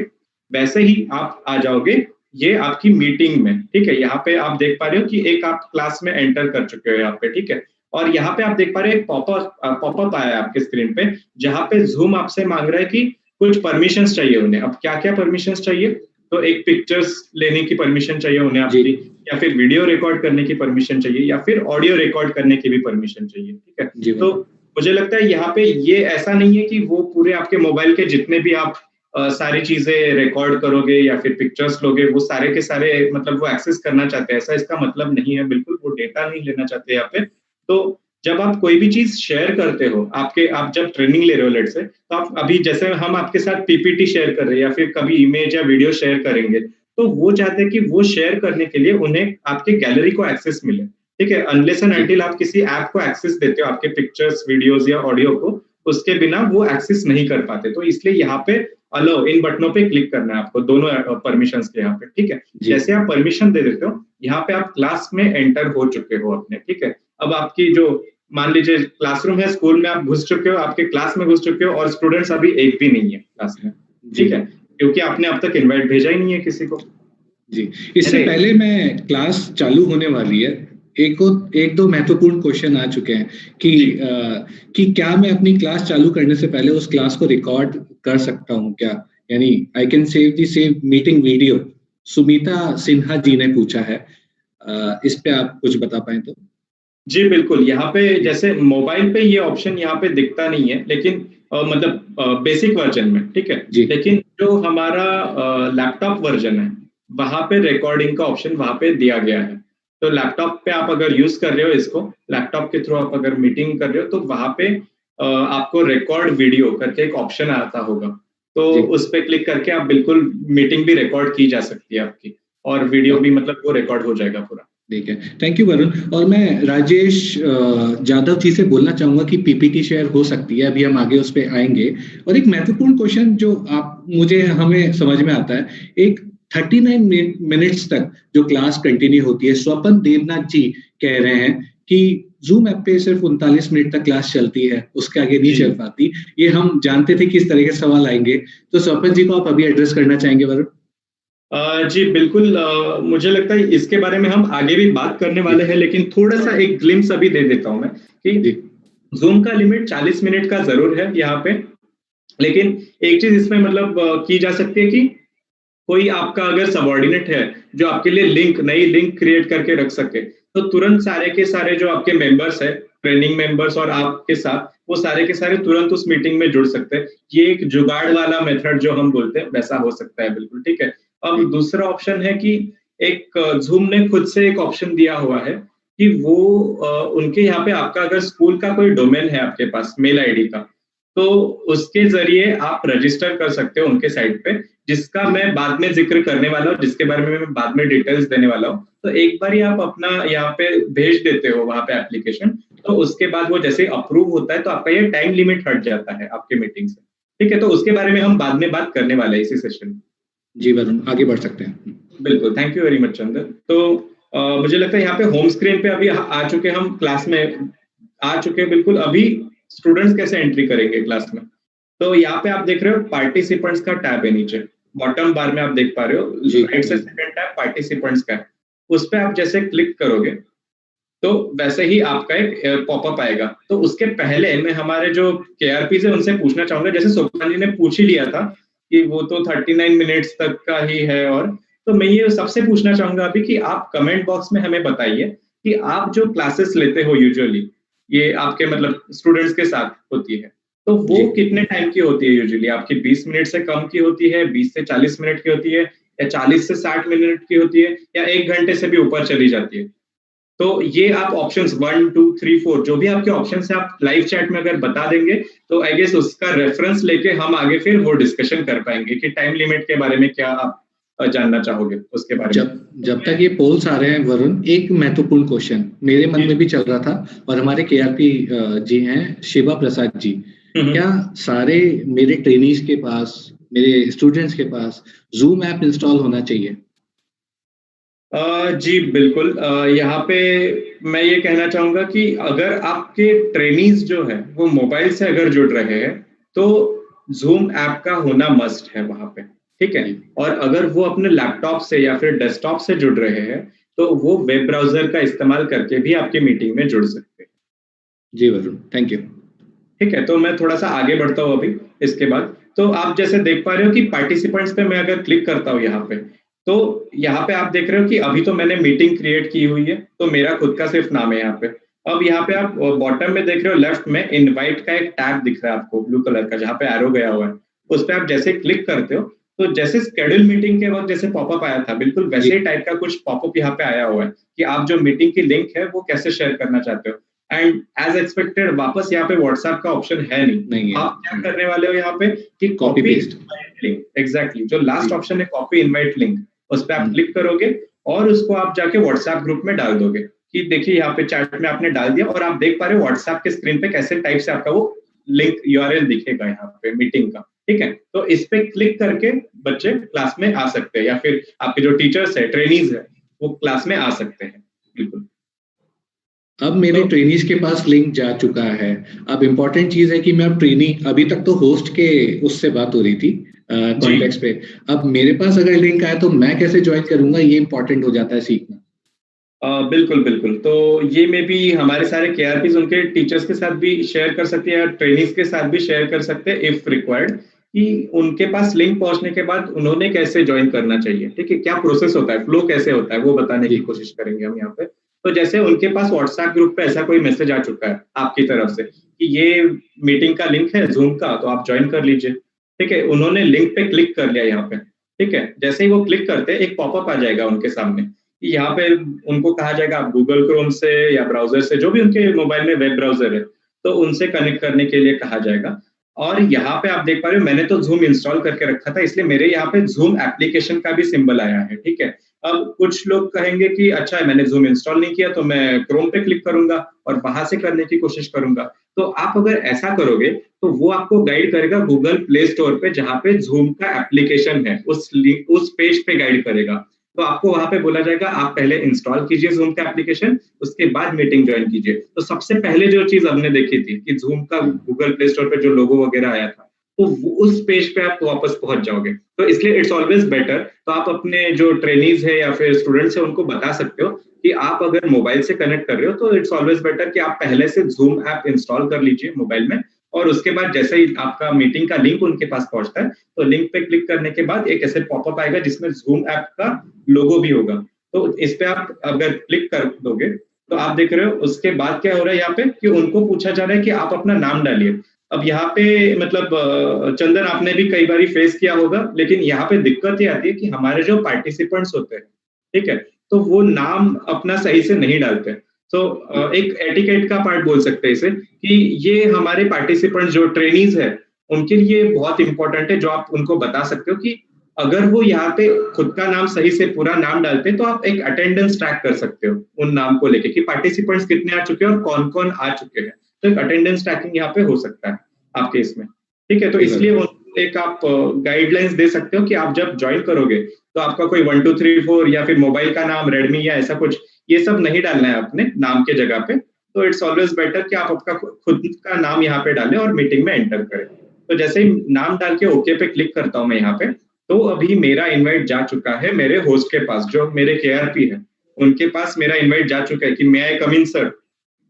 वैसे ही आप आ जाओगे ये आपकी मीटिंग में, ठीक है? यहाँ पे आप देख पा रहे हो कि एक आप क्लास में एंटर कर चुके हो यहाँ पे, ठीक है? और यहाँ पे आप देख पा रहे हो एक पॉपअप आया है आपके स्क्रीन पे, जहाँ पे जूम आपसे मांग रहा है कि कुछ परमिशंस चाहिए उन्हें। अब क्या-क्या परमिशंस चाहिए? तो एक पिक्चर्स लेने की परमिशन चाहिए उन्हें जी आपकी, या फिर वीडियो रिकॉर्ड करने की परमिशन चाहिए, या फिर ऑडियो रिकॉर्ड करने की भी परमिशन चाहिए, ठीक है? जी तो वरुण मुझे लगता है यहाँ पे ये ऐसा नहीं है कि वो पूरे आपके मोबाइल के जितने भी आप सारी चीज़ें रिकॉर्ड करोगे या फिर पिक्चर्स लोगे, वो सारे के सारे मतलब वो एक्सेस करना चाहते हैं, ऐसा इसका मतलब नहीं है, बिल्कुल वो डेटा नहीं लेना चाहते यहाँ पे। तो जब आप कोई भी चीज़ शेयर करते हो, आप जब ट्रेनिंग ले रहे हो लेट्स से, तो आप अभी जैसे हम आपके साथ पीपीटी शेयर कर रहे हैं या फिर कभी इमेज या वीडियो शेयर करेंगे, तो वो चाहते हैं कि वो शेयर करने के लिए उन्हें आपके गैलरी को एक्सेस मिले, ठीक है? अनलेस एंड जी अंटिल आप किसी ऐप को एक्सेस देते हो, आपके पिक्चर्स, वीडियोज़ या ऑडियो को, उसके बिना वो एक्सेस नहीं कर पाते। तो इसलिए यहाँ पे अलाउ इन बटनों पे क्लिक करना है आपको, दोनों परमिशंस के यहाँ पे, ठीक है? जी जैसे आप परमिशन दे देते हो, यहाँ पे आप क्लास में एंटर हो चुके हो अपने, ठीक है? अब आपकी जो मान लीजिए क्लासरूम है, स्कूल में आप घुस चुके हो, आपके क्लास में घुस चुके हो और स्टूडेंट्स अभी एक भी नहीं है क्लास में, जी ठीक है? क्योंकि आपने अब तक इनवाइट भेजा ही नहीं है किसी को, जी इससे राइट? पहले मैं क्लास चालू होने वाली है, एक दो महत्वपूर्ण क्वेश्चन आ चुके हैं जी। कि क्या मैं अपनी क्लास चालू करने से पहले उस क्लास को रिकॉर्ड कर सकता हूँ क्या? यानी I can save the save meeting video, Sumita Sinha ji ने पूछा है। इस पे आप कुछ बता पाएं तो? जी, बिल्कुल, यहाँ पे जी जैसे मोबाइल पे ये ऑप्शन यहाँ पे दिखता नहीं है, लेकिन मतलब बेसिक वर्ज़न में, ठीक है? जी लेकिन जो हमारा लैपटॉप वर्ज़न है, वहाँ पे रिकॉर्डिंग का ऑप्शन वहाँ पे दिया गया है। तो लैपटॉप पे आप अगर यूज़ कर रहे हो इसको, लैपटॉप के थ्रू आप अगर मीटिंग कर रहे हो, तो वहाँ पे आपको रिकॉर्ड वीडियो करके एक ऑप्शन आता होगा। तो जी उस पे क्लिक करके आप बिल्कुल मीटिंग भी रिकॉर्ड की जा सकती है आपकी, और वीडियो भी मतलब वो रिकॉर्ड हो जाएगा पूरा। ठीक है, थैंक यू वरुण। और मैं राजेश जाधव जी से बोलना चाहूंगा कि पीपीटी शेयर हो सकती है, अभी हम आगे उस पर आएंगे। और एक महत्वपूर्ण क्वेश्चन जो आप मुझे हमें समझ में आता है, एक 39 मिनट्स तक जो क्लास कंटिन्यू होती है, स्वपन देवनाथ जी कह रहे हैं कि जूम ऐप पे सिर्फ 39 मिनट तक क्लास चलती है, उसके आगे नहीं चल जी। पाती। ये हम जानते थे कि इस तरह के सवाल आएंगे, तो स्वपन जी को आप अभी एड्रेस करना चाहेंगे वरुण? जी, बिल्कुल, मुझे लगता है इसके बारे में हम आगे भी बात करने जी वाले हैं, लेकिन थोड़ा-सा एक ग्लिम्प्स अभी दे देता हूँ मैं कि जी ज़ूम का लिमिट 40 मिनट का ज़रूर है यहाँ पे, लेकिन एक चीज़ इसमें मतलब की जा सकती है कि कोई आपका अगर सबऑर्डिनेट है, जो आपके लिए नई लिंक क्रिएट करके रख सके, तो तुरंत सारे के सारे जो आपके मेंबर्स हैं, ट्रेनिंग मेंबर्स और आपके साथ, वो सारे के सारे तुरंत उस मीटिंग में जुड़ सकते हैं। ये एक जुगाड़ वाला मेथड जो हम बोलते हैं, वैसा हो सकता है बिल्कुल, ठीक है? अब जी दूसरा ऑप्शन है कि एक ज़ूम ने खुद से एक ऑप्शन दिया हुआ है कि वो उनके यहाँ पे आपका अगर स्कूल का कोई डोमेन है आपके पास मेल आईडी का, तो उसके ज़रिए आप रजिस्टर कर सकते हो उनके साइट पे, जिसका जी मैं बाद में ज़िक्र करने वाला हूँ, जिसके बारे में मैं बाद में डिटेल्स देने वाला हूँ। तो एक बारी आप अपना यहाँ पे भेज देते हो वहाँ पे एप्लीकेशन, तो उसके बाद वो जैसे अप्रूव होता है, तो आपका ये टाइम लिमिट हट जाता है आपके मीटिंग से। ठीक है? तो उसके बारे में हम बाद में बात करने वाले हैं इसी सेशन में। जी वरुण, आगे बढ़ सकते हैं। बिल्कुल, थैंक यू वेरी मच चंदन। तो मुझे लगता है यहाँ पे होम स्क्रीन पे अभी आ चुके हम क्लास में, आ चुके हैं बिल्कुल। अभी स्टूडेंट्स कैसे एंट्री करेंगे क्लास में? तो यहाँ पे आप देख रहे हो पार्टिसिपेंट्स का टैब है नीचे, बॉटम बार में आप देख पा रहे हो, जी राइट से जी सेकंड टैब पार्टिसिपेंट्स का है। उस पे आप जैसे क्लिक करोगे, तो वैसे ही आपका एक पॉपअप आएगा। तो उसके पहले मैं हमारे जो केआरपीज है उनसे पूछना चाहूंगा, जैसे सोपान जी ने पूछ ही लिया था कि वो तो 39 मिनट्स तक का ही है, और तो मैं ये सबसे पूछना चाहूंगा अभी कि आप कमेंट बॉक्स में हमें बताइए कि आप जो क्लासेस लेते हो यूजुअली, ये आपके मतलब स्टूडेंट्स के साथ होती है, तो जी वो कितने टाइम की होती है यूजुअली? आपकी 20 मिनट से कम की होती है, 20 से 40 मिनट की होती है, या 40 से 60 मिनट की होती है, या 1 घंटे से भी ऊपर चली जाती है? तो ये आप ऑप्शंस 1, 2, 3, 4 जो भी आपके ऑप्शंस है आप लाइव चैट में अगर बता देंगे, तो आई गेस उसका रेफरेंस लेके हम आगे फिर वो डिस्कशन कर पाएंगे कि टाइम लिमिट के बारे में क्या आप जानना चाहोगे उसके बारे में। जब जब तक ये पोल्स आ रहे हैं वरुण, एक महत्वपूर्ण क्वेश्चन मेरे मन में भी चल रहा था, और हमारे केआरपी जी हैं शिवा प्रसाद जी, हम्म। क्या सारे मेरे ट्रेनीज के पास, मेरे स्टूडेंट्स के पास जूम ऐप इंस्टॉल होना चाहिए? जी बिल्कुल। यहाँ पे मैं ये कहना चाहूंगा कि अगर आपके ट्रेनीज जो है वो मोबाइल से अगर जुड़ रहे हैं, तो जूम ऐप का होना मस्ट है वहां पे, ठीक है। जी और अगर वो अपने लैपटॉप से या फिर डेस्कटॉप से जुड़ रहे हैं, तो वो वेब ब्राउजर का इस्तेमाल करके भी आपकी मीटिंग में जुड़ सकते हैं। जी वरुण, थैंक यू। ठीक है, तो मैं थोड़ा सा आगे बढ़ता हूँ अभी इसके बाद। तो आप जैसे देख पा रहे हो कि पार्टिसिपेंट्स पे मैं अगर क्लिक करता हूँ यहाँ पे, तो यहाँ पे आप देख रहे हो कि अभी तो मैंने मीटिंग क्रिएट की हुई है, तो मेरा खुद का सिर्फ नाम है यहाँ पे। अब यहाँ पे आप बॉटम में देख रहे हो लेफ्ट में इनवाइट का एक टैब दिख रहा है आपको ब्लू कलर का, जहाँ पे एरो गया हुआ है। उस पे आप जैसे क्लिक करते हो, तो जैसे स्केड्यूल मीटिंग के वक्त जैसे पॉपअप आया था, बिल्कुल जी वैसे ही टाइप का कुछ पॉपअप यहाँ पे आया हुआ है कि आप जो मीटिंग की लिंक है वो कैसे शेयर करना चाहते हो। एंड एज एक्सपेक्टेड वापस यहाँ पे व्हाट्सएप का ऑप्शन है नहीं। नहीं है। आप क्या करने वाले हो यहाँ पे कि copy copy paste. Invite link, exactly जो जी लास्ट ऑप्शन है कॉपी इनवाइट लिंक, उस पर आप हम्म, क्लिक करोगे और उसको आप जाके व्हाट्सएप ग्रुप में डाल दोगे कि देखिए यहाँ पे चैट में आपने डाल दिया, और आप देख पा रहे हो व्हाट्सएप के स्क्रीन पे कैसे टाइप से आपका वो लिंक यूआरएल दिखेगा यहाँ पे मीटिंग का। ठीक है, तो इस पे क्लिक करके बच्चे क्लास में आ सकते हैं, या फिर आपके जो टीचर्स है, ट्रेनीज है, वो क्लास में आ सकते हैं। बिल्कुल। अब मेरे तो ट्रेनीज के पास लिंक जा चुका है। अब इम्पोर्टेंट चीज है कि मैं अब ट्रेनी, अभी तक तो होस्ट के उससे बात हो रही थी जी कॉन्टेक्स्ट पे, अब मेरे पास अगर लिंक आया तो मैं कैसे ज्वाइन करूंगा, ये इम्पोर्टेंट हो जाता है सीखना। बिल्कुल बिल्कुल। तो ये में भी हमारे सारे केआरपीज उनके टीचर्स के साथ भी शेयर कर सकते हैं, या ट्रेनिंग्स के साथ भी शेयर कर सकते हैं इफ रिक्वायर्ड, कि उनके पास लिंक पहुंचने के बाद उन्होंने कैसे ज्वाइन करना चाहिए। ठीक है, क्या प्रोसेस होता है, फ्लो कैसे होता है, वो बताने जी की कोशिश करेंगे हम यहाँ पे। तो जैसे उनके पास व्हाट्सएप ग्रुप पे ऐसा कोई मैसेज आ चुका है आपकी तरफ से कि ये मीटिंग का लिंक है जूम का, तो आप ज्वाइन कर लीजिए। ठीक है, उन्होंने लिंक पे क्लिक कर लिया यहाँ पे। ठीक है, जैसे ही वो क्लिक करते हैं एक पॉपअप आ जाएगा उनके सामने कि यहाँ पे उनको कहा जाएगा आप गूगल क्रोम से या ब्राउजर से, जो भी उनके मोबाइल में वेब ब्राउजर है, तो उनसे कनेक्ट करने के लिए कहा जाएगा। और यहाँ पे आप देख पा रहे हो मैंने तो जूम इंस्टॉल करके रखा था, इसलिए मेरे यहाँ पे जूम एप्लीकेशन का भी सिंबल आया है। ठीक है, अब कुछ लोग कहेंगे कि अच्छा है मैंने जूम इंस्टॉल नहीं किया, तो मैं क्रोम पे क्लिक करूंगा और वहां से करने की कोशिश करूंगा। तो आप अगर ऐसा करोगे, तो वो आपको गाइड करेगा गूगल प्ले स्टोर पे, जहाँ पे जूम का एप्लीकेशन है, उस लिंक उस पेज पे गाइड करेगा। तो आपको वहां पे बोला जाएगा आप पहले इंस्टॉल कीजिए जूम का एप्लीकेशन, उसके बाद मीटिंग ज्वाइन कीजिए। तो सबसे पहले जो चीज हमने देखी थी कि जूम का गूगल प्ले स्टोर पे जो लोगो वगैरह आया था, तो उस पेज पे आप वापस पहुंच जाओगे। तो इसलिए इट्स ऑलवेज बेटर, तो आप अपने जो ट्रेनीज है या फिर स्टूडेंट्स है उनको बता सकते हो कि आप अगर मोबाइल से कनेक्ट कर रहे हो, तो इट्स ऑलवेज बेटर कि आप पहले से जूम ऐप इंस्टॉल कर लीजिए मोबाइल में, और उसके बाद जैसे ही आपका मीटिंग का लिंक उनके पास पहुंचता है, तो लिंक पे क्लिक करने के बाद एक ऐसे पॉपअप आएगा जिसमें जूम ऐप का लोगो भी होगा। तो इस पे आप अगर क्लिक कर दोगे, तो आप देख रहे हो उसके बाद क्या हो रहा है यहाँ पे कि उनको पूछा जा रहा है कि आप अपना नाम डालिए। अब यहाँ पे मतलब चंदन आपने भी कई बार फेस किया होगा, लेकिन यहाँ पे दिक्कत ये आती है कि हमारे जो पार्टिसिपेंट्स होते हैं, ठीक है, तो वो नाम अपना सही से नहीं डालते। तो जी एक एटिकेट का पार्ट बोल सकते हैं इसे, कि ये हमारे पार्टिसिपेंट जो ट्रेनीज है उनके लिए बहुत इंपॉर्टेंट है, जो आप उनको बता सकते हो कि अगर वो यहाँ पे खुद का नाम सही से पूरा नाम डालते हैं, तो आप एक अटेंडेंस ट्रैक कर सकते हो उन नाम को लेके कि पार्टिसिपेंट्स कितने आ चुके हैं और कौन कौन आ चुके हैं। तो एक अटेंडेंस ट्रैकिंग यहाँ पे हो सकता है आपके इसमें। ठीक है, तो जी इसलिए वरुण। वो एक आप गाइडलाइंस दे सकते हो कि आप जब ज्वाइन करोगे, तो आपका कोई 1 2 3 4 या फिर मोबाइल का नाम रेडमी या ऐसा कुछ, ये सब नहीं डालना है अपने नाम के जगह पे। तो इट्स ऑलवेज बेटर कि आप आपका खुद का नाम यहाँ पे डालें और मीटिंग में एंटर करें। तो जैसे ही नाम डाल के ओके पे क्लिक करता हूँ मैं यहाँ पे, तो अभी मेरा इनवाइट जा चुका है मेरे होस्ट के पास, जो मेरे केआरपी है। उनके पास मेरा इनवाइट जा चुका है कि मे आई कम इन सर,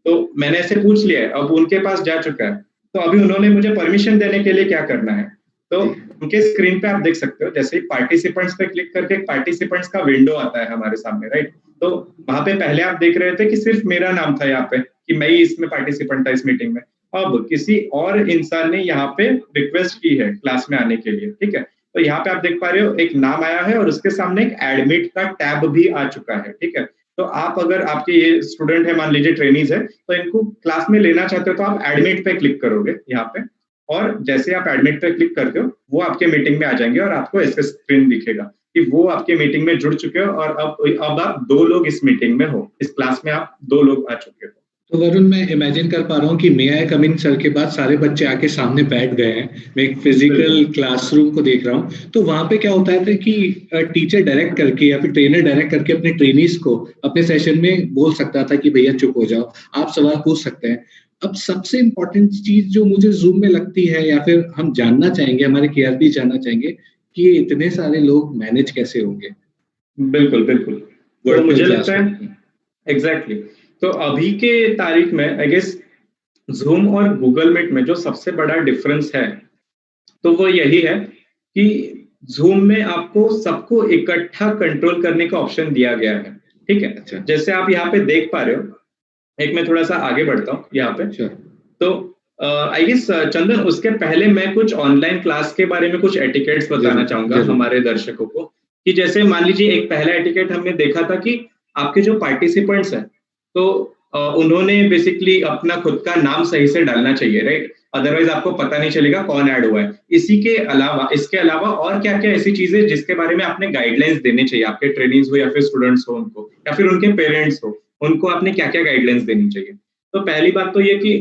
तो मैंने ऐसे पूछ लिया है, अब उनके पास जा चुका है, तो अभी उन्होंने मुझे परमिशन देने के लिए क्या करना है, तो जी। उनके स्क्रीन पे आप देख सकते हो, जैसे ही पार्टिसिपेंट्स पे क्लिक करके एक पार्टिसिपेंट्स का विंडो आता है हमारे सामने, राइट? तो वहां पे पहले आप देख रहे थे कि सिर्फ मेरा नाम था यहाँ पे, कि मैं ही इसमें पार्टिसिपेंट था इस मीटिंग में। अब किसी और इंसान ने यहाँ पे रिक्वेस्ट की है क्लास में आने के लिए, ठीक है? तो यहाँ पे आप देख पा रहे हो एक नाम आया है और उसके सामने एक एडमिट का टैब भी आ चुका है, ठीक है? तो आप अगर आपके ये स्टूडेंट है, मान लीजिए ट्रेनीज है, तो इनको क्लास में लेना चाहते हो तो आप एडमिट पे क्लिक करोगे यहाँ पे, और जैसे आप एडमिट पे क्लिक करते हो वो आपके मीटिंग में आ जाएंगे और आपको ऐसे स्क्रीन दिखेगा कि वो आपके मीटिंग में जुड़ चुके हो और अब आप 2 लोग इस मीटिंग में हो, इस क्लास में आप 2 लोग आ चुके हो। तो वरुण, मैं इमेजिन कर पा रहा हूँ कि मे आई कम इन सर के बाद सारे बच्चे आके सामने बैठ गए हैं, मैं एक फिजिकल बिल्कुल। क्लासरूम को देख रहा हूँ, तो वहां पे क्या होता है कि टीचर डायरेक्ट करके या फिर ट्रेनर डायरेक्ट करके अपने ट्रेनीज को अपने सेशन में बोल सकता था कि भैया चुप हो जाओ, आप सवाल पूछ सकते हैं। अब सबसे इम्पोर्टेंट चीज जो मुझे जूम में लगती है या फिर हम जानना चाहेंगे, हमारे केआरपी जानना चाहेंगे कि ये इतने सारे लोग मैनेज कैसे होंगे बिल्कुल, बिल्कुल। तो वर्चुअल मुझे लगता है क्लासरूम में। एग्ज़ैक्टली। तो अभी के तारीख में आई गेस ज़ूम और गूगल मीट में जो सबसे बड़ा डिफरेंस है, तो वो यही है कि ज़ूम में आपको सबको इकट्ठा कंट्रोल करने का ऑप्शन दिया गया है, ठीक है? अच्छा। जैसे आप यहाँ पे देख पा रहे हो, एक मैं थोड़ा-सा आगे बढ़ता हूँ यहाँ पे। श्योर। तो आई गेस चंदन, उसके पहले मैं कुछ ऑनलाइन क्लास के बारे में कुछ एटिकेट्स बताना जरूर चाहूँगा जरूर। हमारे दर्शकों को, कि जैसे मान लीजिए एक पहला एटिकेट हमने देखा था कि आपके जो पार्टिसिपेंट्स हैं, तो उन्होंने बेसिकली अपना खुद का नाम सही से डालना चाहिए, राइट? अदरवाइज़ आपको पता नहीं चलेगा कौन ऐड हुआ है। इसके अलावा और क्या-क्या ऐसी चीज़ें जिसके बारे में आपने गाइडलाइंस देने चाहिए, आपके ट्रेनीज़ हो या फिर स्टूडेंट्स हो उनको, या फिर उनके पेरेंट्स हो, उनको आपने क्या-क्या गाइडलाइंस देनी चाहिए? तो पहली बात तो ये कि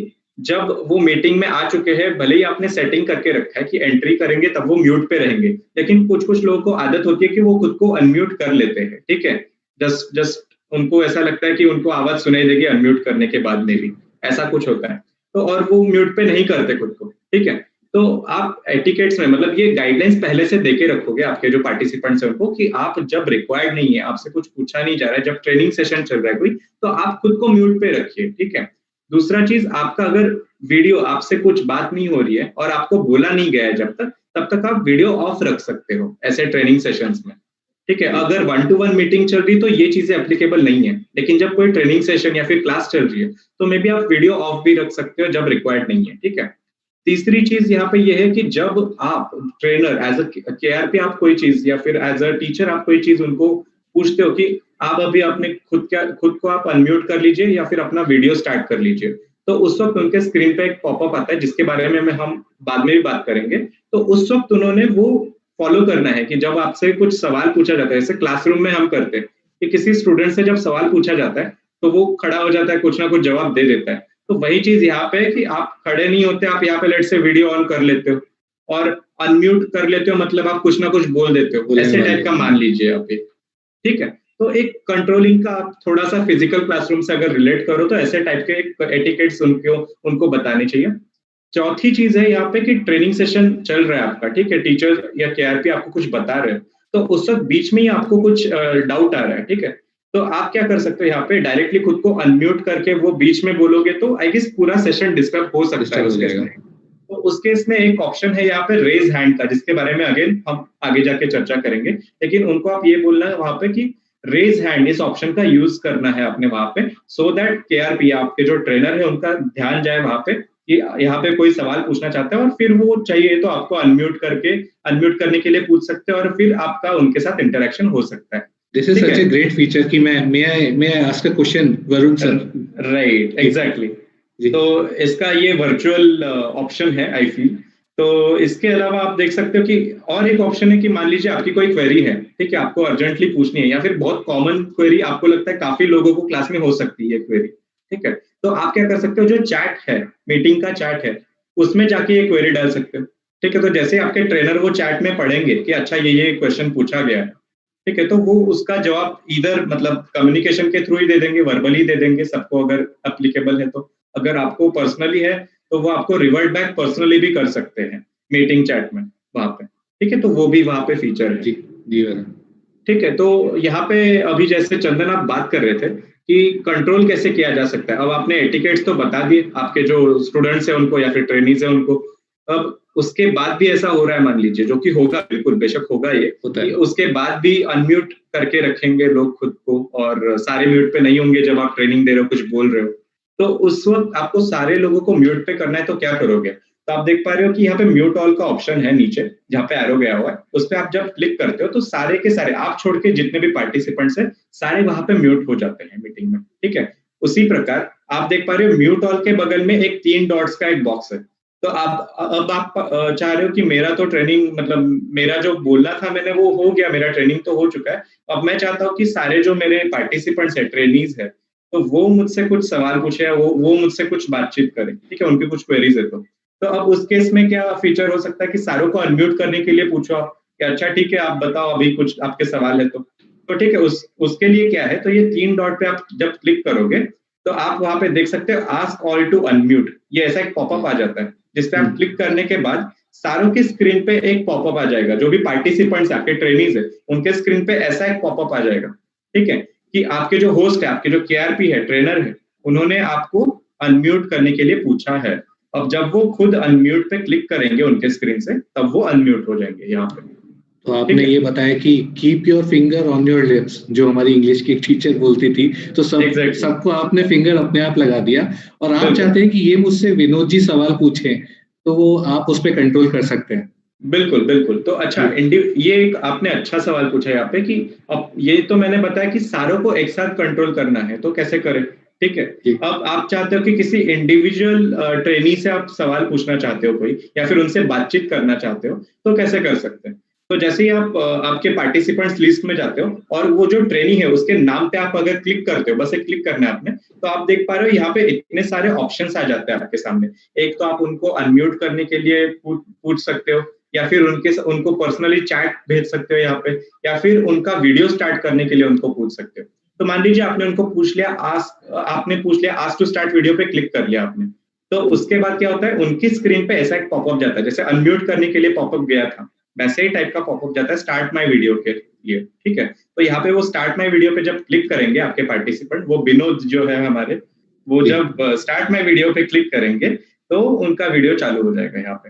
जब वो मीटिंग में आ चुके हैं, भले ही आपने सेटिंग करके रखा है कि एंट्री करेंगे तब वो म्यूट पे रहेंगे, लेकिन कुछ-कुछ लोगों को आदत होती है कि वो खुद को अनम्यूट कर लेते हैं, ठीक है? जस्ट जस्ट उनको ऐसा लगता है कि उनको आवाज़ सुनाई देगी अनम्यूट करने के बाद में भी, ऐसा कुछ होता है। तो और वो म्यूट पे नहीं करते खुद को, ठीक है? तो आप एटिकेट्स में मतलब ये गाइडलाइंस पहले से देके रखोगे आपके जो पार्टिसिपेंट्स हैं उनको, कि आप जब रिक्वायर्ड नहीं है, आपसे कुछ पूछा नहीं जा रहा है, जब ट्रेनिंग सेशन चल रहा है कोई, तो आप खुद को म्यूट पे रखिए, ठीक है? दूसरा चीज़, आपका अगर वीडियो आपसे कुछ बात नहीं हो रही है और आपको बोला नहीं गया है जब तक, तब तक आप वीडियो ऑफ रख सकते हो ऐसे ट्रेनिंग सेशंस में, ठीक है? अगर 1 टू 1 मीटिंग चल रही है तो ये चीज़ें एप्लीकेबल नहीं है, लेकिन जब कोई ट्रेनिंग सेशन या फिर क्लास चल रही है, तो मे बी आप वीडियो ऑफ भी रख सकते हो जब रिक्वायर्ड नहीं है, ठीक है? तीसरी चीज़ यहाँ पे ये है कि जब आप ट्रेनर एज़ अ केआरपी आप कोई चीज़ या फिर एज़ अ टीचर आप कोई चीज़ उनको पूछते हो कि आप अभी अपने खुद को आप अनम्यूट कर लीजिए या फिर अपना वीडियो स्टार्ट कर लीजिए। तो उस वक़्त उनके स्क्रीन पे एक पॉपअप आता है जिसके बारे में हम बाद में भी बात करेंगे। तो उस वक़्त उन्होंने वो फ़ॉलो करना है कि जब आपसे कुछ सवाल पूछा जाता है, जैसे क्लासरूम में हम करते हैं कि किसी स्टूडेंट से जब सवाल पूछा जाता है, तो वो खड़ा हो जाता है, कुछ ना कुछ जवाब दे देता है। तो वही चीज़ यहाँ पे है कि आप खड़े नहीं होते, आप यहाँ पे लेट्स से वीडियो ऑन कर लेते हो और अनम्यूट कर लेते हो, मतलब आप कुछ ना कुछ बोल देते हो, बोलने ऐसे वाले टाइप का हो। मान लीजिए आप एक, ठीक है? तो एक कंट्रोलिंग का आप थोड़ा-सा फिजिकल क्लासरूम से अगर रिलेट करो तो ऐसे टाइप के एक एटिकेट्स उनको बताने चाहिए। चौथी चीज़ है यहाँ पे कि ट्रेनिंग सेशन चल रहा है आपका, ठीक है? टीचर या केआरपी आपको कुछ बता रहे हैं, तो उस वक़्त बीच में ही आपको कुछ डाउट आ रहा है, ठीक है? तो आप क्या कर सकते हो यहाँ पे, डायरेक्टली खुद को अनम्यूट करके वो बीच में बोलोगे तो आई गेस पूरा सेशन डिस्टर्ब हो सकता है डिस्टर्ब हो उस केस जाएगा। में। तो उस केस में एक ऑप्शन है यहाँ पे रेज़ हैंड का, जिसके बारे में अगेन हम आगे जाके चर्चा करेंगे। लेकिन उनको आप ये बोलना है वहाँ पे कि रेज़ हैंड इस ऑप्शन का यूज़ करना है आपने वहाँ पे, सो दैट केआरपी आपके जो ट्रेनर है उनका ध्यान जाए वहाँ पे कि यहाँ पे कोई सवाल पूछना चाहता है, और फिर वो चाहिए तो आपको अनम्यूट करने के लिए पूछ सकते हैं और फिर आपका उनके साथ इंटरेक्शन हो सकता है। दिस इज ठीक सच है? ए ग्रेट फीचर कि मैं may I ask a question Varun sir? Right, जी एग्जैक्टली। जी। तो इसका ये वर्चुअल ऑप्शन है आई फील। तो इसके अलावा आप देख सकते हो कि और एक ऑप्शन है कि मान लीजिए आपकी कोई क्वेरी है, ठीक है, आपको अर्जेंटली पूछनी है या फिर बहुत कॉमन क्वेरी, आपको लगता है काफी लोगों को क्लास में हो सकती है क्वेरी, ठीक है? तो आप क्या कर सकते हो, जो चैट है, मीटिंग का चैट है, उसमें जाके ये क्वेरी डाल सकते हो, ठीक है? तो जैसे आपके ट्रेनर वो चैट में पढ़ेंगे कि अच्छा ये क्वेश्चन पूछा गया है, ठीक है, तो वो उसका जवाब इधर मतलब कम्युनिकेशन के थ्रू ही दे देंगे, वर्बली दे देंगे सबको अगर एप्लीकेबल है तो। अगर आपको पर्सनली है तो वो आपको रिवर्ट बैक पर्सनली भी कर सकते हैं मीटिंग चैट में वहाँ पे, ठीक है? तो वो भी वहाँ पे फीचर है। जी जी वरुण। ठीक है, तो यहाँ पे अभी जैसे चंदन आप बात कर रहे थे कि कंट्रोल कैसे किया जा सकता है। अब आपने एटिकेट्स तो बता दिए आपके जो स्टूडेंट्स हैं उनको या फिर ट्रेनीज हैं उनको। अब उसके बाद भी ऐसा हो रहा है मान लीजिए, जो कि होगा, बिल्कुल बेशक होगा ये, होता कि है। उसके बाद भी अनम्यूट करके रखेंगे लोग खुद को और सारे म्यूट पे नहीं होंगे जब आप ट्रेनिंग दे रहे हो, कुछ बोल रहे हो। तो उस वक़्त आपको सारे लोगों को म्यूट पे करना है तो क्या करोगे? तो आप देख पा रहे हो कि यहाँ पे म्यूट ऑल का ऑप्शन है नीचे, जहाँ पे एरो गया हुआ है, उस पे आप जब क्लिक करते हो तो सारे के सारे आप छोड़ के जितने भी पार्टिसिपेंट्स हैं, सारे वहां पे म्यूट हो जाते हैं मीटिंग में, ठीक है? उसी प्रकार आप देख पा रहे हो म्यूट ऑल के बगल में एक 3 डॉट्स का एक बॉक्स है। तो आप अब आप चाह रहे हो कि मेरा तो ट्रेनिंग मतलब मेरा जो बोलना था मैंने वो हो गया, मेरा ट्रेनिंग तो हो चुका है। अब मैं चाहता हूँ कि सारे जो मेरे पार्टिसिपेंट्स हैं, ट्रेनीज हैं, तो वो मुझसे कुछ सवाल पूछे या वो मुझसे कुछ बातचीत करें, ठीक है? उनकी कुछ क्वेरीज है तो। तो अब उस केस में क्या फीचर हो सकता है कि सारों को अनम्यूट करने के लिए पूछो आप कि अच्छा ठीक है आप बताओ अभी कुछ आपके सवाल है तो ठीक है उसके लिए क्या है, तो ये 3 डॉट पे आप जब क्लिक करोगे तो आप वहां पे देख सकते हो आस्क ऑल टू अनम्यूट, ये ऐसा एक पॉपअप आ जाता है जिसपे आप क्लिक करने के बाद सारों की स्क्रीन पे एक पॉपअप आ जाएगा, जो भी पार्टिसिपेंट्स आपके ट्रेनीज है उनके स्क्रीन पे ऐसा एक पॉपअप आ जाएगा, ठीक है? कि आपके जो होस्ट है, आपके जो केआरपी है, ट्रेनर है, उन्होंने आपको अनम्यूट करने के लिए पूछा है। अब जब वो खुद अनम्यूट पे क्लिक करेंगे उनके स्क्रीन से, तब वो अनम्यूट हो जाएंगे यहाँ पे, तो ठीक आपने है? ये बताया कि keep your finger on your lips, जो हमारी इंग्लिश की एक टीचर बोलती थी, तो एग्जैक्टली, सबको आपने फिंगर अपने आप लगा दिया। और आप बिल्कुल। चाहते हैं कि ये मुझसे विनोद जी सवाल पूछें, तो वो आप उस पर कंट्रोल कर सकते हैं। बिल्कुल, बिल्कुल। तो अच्छा जी ये एक आपने अच्छा सवाल पूछा यहाँ पे कि अब ये तो मैंने बताया कि सारों को एक साथ कंट्रोल करना है, तो कैसे करें? ठीक है। जी अब आप चाहते हो कि किसी इंडिविजुअल ट्रेनी से आप सवाल पूछना चाहते हो कोई या फिर उनसे बातचीत करना चाहते हो, तो कैसे कर सकते हैं? तो जैसे ही आप आपके पार्टिसिपेंट्स लिस्ट में जाते हो और वो जो ट्रेनी है उसके नाम पे आप अगर क्लिक करते हो, बस एक क्लिक करना है आपने, तो आप देख पा रहे हो यहाँ पे इतने सारे ऑप्शंस आ जाते हैं आपके सामने। एक तो आप उनको अनम्यूट करने के लिए पूछ सकते हो या फिर उनको पर्सनली चैट भेज सकते हो यहाँ पे या फिर उनका वीडियो स्टार्ट करने के लिए उनको पूछ सकते हो। तो मान लीजिए आपने उनको पूछ लिया आपने पूछ लिया आस्क टू स्टार्ट वीडियो पे क्लिक कर लिया आपने। तो उसके बाद क्या होता है उनकी स्क्रीन पे ऐसा एक पॉपअप जाता है, जैसे अनम्यूट करने के लिए पॉपअप गया था, वैसे ही टाइप का पॉपअप जाता है स्टार्ट माय वीडियो के लिए, ठीक है? तो यहाँ पे वो स्टार्ट माय वीडियो पे जब क्लिक करेंगे आपके पार्टिसिपेंट, वो विनोद जो है हमारे, वो जी जब स्टार्ट माय वीडियो पे क्लिक करेंगे तो उनका वीडियो चालू हो जाएगा यहाँ पे।